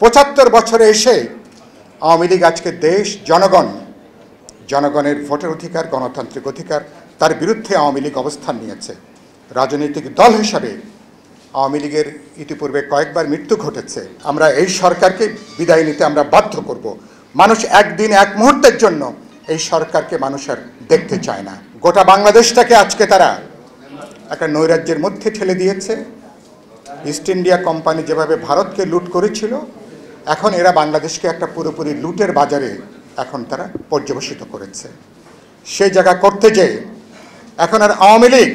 ৭৫ বছরে এসে আওয়ামী লীগ আজকে দেশ জনগণের ভোটের অধিকার, গণতান্ত্রিক অধিকার, তার বিরুদ্ধে আওয়ামী লীগ অবস্থান নিয়েছে। রাজনৈতিক দল হিসাবে আওয়ামী লীগের ইতিপূর্বে কয়েকবার মৃত্যু ঘটেছে। আমরা এই সরকারকে বিদায় নিতে আমরা বাধ্য করব। মানুষ একদিন এক মুহূর্তের জন্য এই সরকারকে মানুষ আর দেখতে চায় না। গোটা বাংলাদেশটাকে আজকে তারা একটা নৈরাজ্যের মধ্যে ঠেলে দিয়েছে। ইস্ট ইন্ডিয়া কোম্পানি যেভাবে ভারতকে লুট করেছিল, এখন এরা বাংলাদেশকে একটা পুরোপুরি লুটের বাজারে এখন তারা পর্যবসিত করেছে। সেই জায়গা করতে যেয়ে এখন আর আওয়ামী লীগ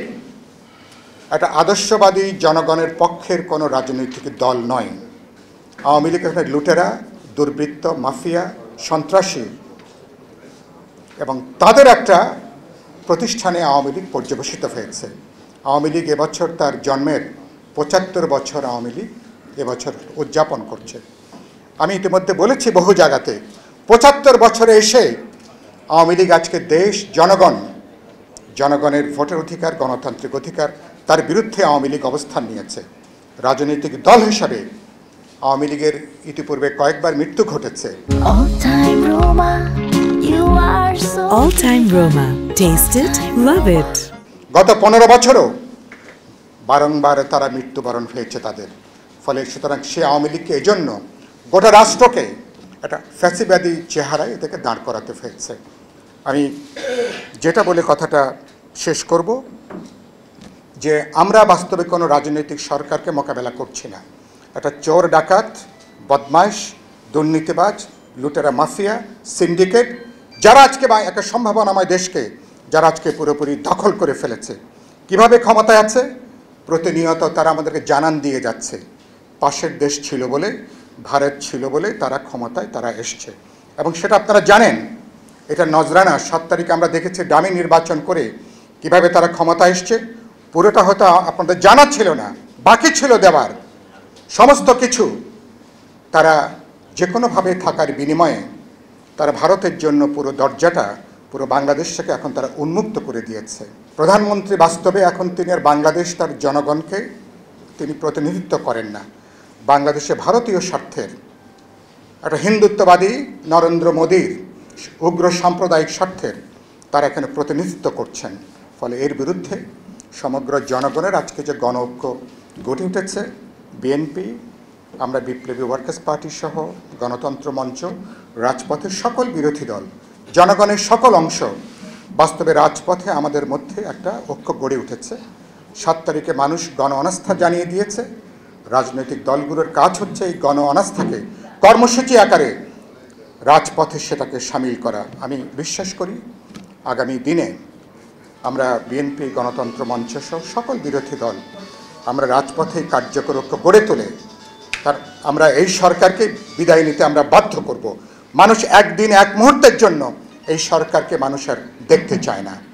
একটা আদর্শবাদী জনগণের পক্ষের কোনো রাজনৈতিক দল নয়। আওয়ামী লীগ একটা লুটেরা, দুর্বৃত্ত, মাফিয়া, সন্ত্রাসী এবং তাদের একটা প্রতিষ্ঠানে আওয়ামী লীগ পর্যবসিত হয়েছে। আওয়ামী লীগ এবছর তার জন্মের ৭৫ বছর আওয়ামী লীগ এবছর উদযাপন করছে। আমি ইতিমধ্যে বলেছি বহু জায়গাতে, ৭৫ বছরে এসে আওয়ামী লীগ আজকে দেশ জনগণের ভোটের অধিকার, গণতান্ত্রিক অধিকার, তার বিরুদ্ধে আওয়ামী লীগ অবস্থান নিয়েছে। রাজনৈতিক দল হিসাবে আওয়ামী লীগের ইতিপূর্বে কয়েকবার মৃত্যু ঘটেছে। All time Roma. Taste it, love it. গত 15 বছরও বারংবার তারা মৃত্যুবরণ হয়েছে তাদের। ফলে সুতরাং সে আওয়ামী লীগকে এজন্য গোটা রাষ্ট্রকে একটা ফ্যাসিবাদী চেহারায় এটাকে দাঁড় করাতে হয়েছে। আমি যেটা বলে কথাটা শেষ করব, যে আমরা বাস্তবে কোনো রাজনৈতিক সরকারকে মোকাবেলা করছি না। একটা চোর, ডাকাত, বদমাইশ, দুর্নীতিবাজ, লুটেরা, মাফিয়া, সিন্ডিকেট, যারা আজকে একটা সম্ভাবনাময় দেশকে যারা আজকে পুরোপুরি দখল করে ফেলেছে। কিভাবে ক্ষমতায় আছে? প্রতিনিয়ত তারা আমাদেরকে জানান দিয়ে যাচ্ছে, পাশের দেশ ছিল বলে, ভারত ছিল বলে তারা ক্ষমতায় তারা এসছে। এবং সেটা আপনারা জানেন, এটা নজরানা। 7 তারিখে আমরা দেখেছি ডামি নির্বাচন করে কিভাবে তারা ক্ষমতা এসছে। পুরোটা হয়তো আপনাদের জানা ছিল না, বাকি ছিল দেওয়ার সমস্ত কিছু। তারা যে কোনোভাবে থাকার বিনিময়ে তারা ভারতের জন্য পুরো দরজাটা, পুরো বাংলাদেশটাকে এখন তারা উন্মুক্ত করে দিয়েছে। প্রধানমন্ত্রী বাস্তবে এখন তিনি আর বাংলাদেশ, তার জনগণকে তিনি প্রতিনিধিত্ব করেন না। বাংলাদেশে ভারতীয় স্বার্থের একটা হিন্দুত্ববাদী নরেন্দ্র মোদীর উগ্র সাম্প্রদায়িক স্বার্থের তারা এখানে প্রতিনিধিত্ব করছেন। ফলে এর বিরুদ্ধে সমগ্র জনগণের আজকে যে গণ ঐক্য গড়ে উঠেছে, বিএনপি, আমরা বিপ্লবী ওয়ার্কার্স পার্টি সহ গণতন্ত্র মঞ্চ, রাজপথের সকল বিরোধী দল, জনগণের সকল অংশ বাস্তবে রাজপথে আমাদের মধ্যে একটা ঐক্য গড়ে উঠেছে। 7 তারিখে মানুষ গণ অনাস্থা জানিয়ে দিয়েছে। রাজনৈতিক দলগুলোর কাজ হচ্ছে এই গণ অনাস্থাকে কর্মসূচি আকারে রাজপথে সেটাকে সামিল করা। আমি বিশ্বাস করি আগামী দিনে আমরা বিএনপি, গণতন্ত্র মঞ্চ সহ সকল বিরোধী দল আমরা রাজপথে কার্যকর ঐক্য গড়ে তোলে আমরা এই সরকারকে বিদায় নিতে আমরা বাধ্য করব। মানুষ একদিন এক মুহূর্তের জন্য এই সরকারকে মানুষ আর দেখতে চায় না।